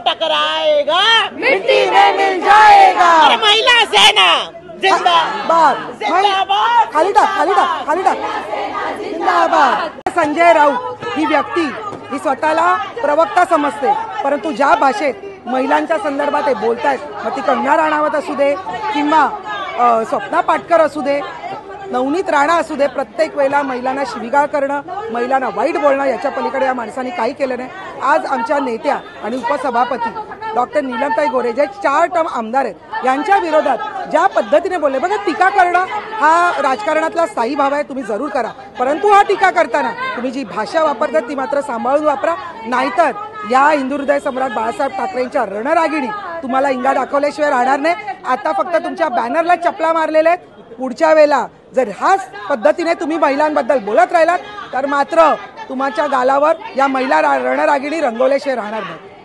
टकराएगा मिट्टी में मिल जाएगा। महिला सेना जिंदाबाद जिंदाबाद खाली टाक जिंदाबाद। संजय राऊत ही व्यक्ती ही स्वतःला प्रवक्ता समजते, परंतु ज्या भाषेत महिलांच्या संदर्भात ते बोलतायत, मग ती कंगना राणावत असू दे किंवा स्वप्ना पाटकर असू दे, नवनीत राणा असू दे, प्रत्येक वेळेला महिलांना शिवीगाळ करणं, महिलांना वाईट बोलणं, याच्या पलीकडे या माणसांनी काही केलं नाही। आज आमच्या नेत्या आणि उपसभापती डॉक्टर नीलमताई गोरे जे 4 टर्म आमदार आहेत यांच्या विरोधात ज्या पद्धतीने बोलले, बघा टीका करणं हा राजकारणातला स्थायी भाव आहे, तुम्ही जरूर करा, परंतु हा टीका करताना तुम्ही जी भाषा वापरतात ती मात्र सांभाळून वापरा, नाहीतर या हिंदू हृदय सम्राट बाळासाहेब ठाकरेंच्या रणरागिणी तुम्हाला इंगा दाखवल्याशिवाय राहणार नाही। आता फक्त तुमच्या बॅनरला चपला मारलेल्या आहेत, पुढच्या वेळेला जर ह्याच पद्धतीने तुम्ही महिलांबद्दल बोलत राहिलात तर मात्र तुमच्या गालावर या महिला रणरागिणी रंगवल्याशिवाय राहणार नाही।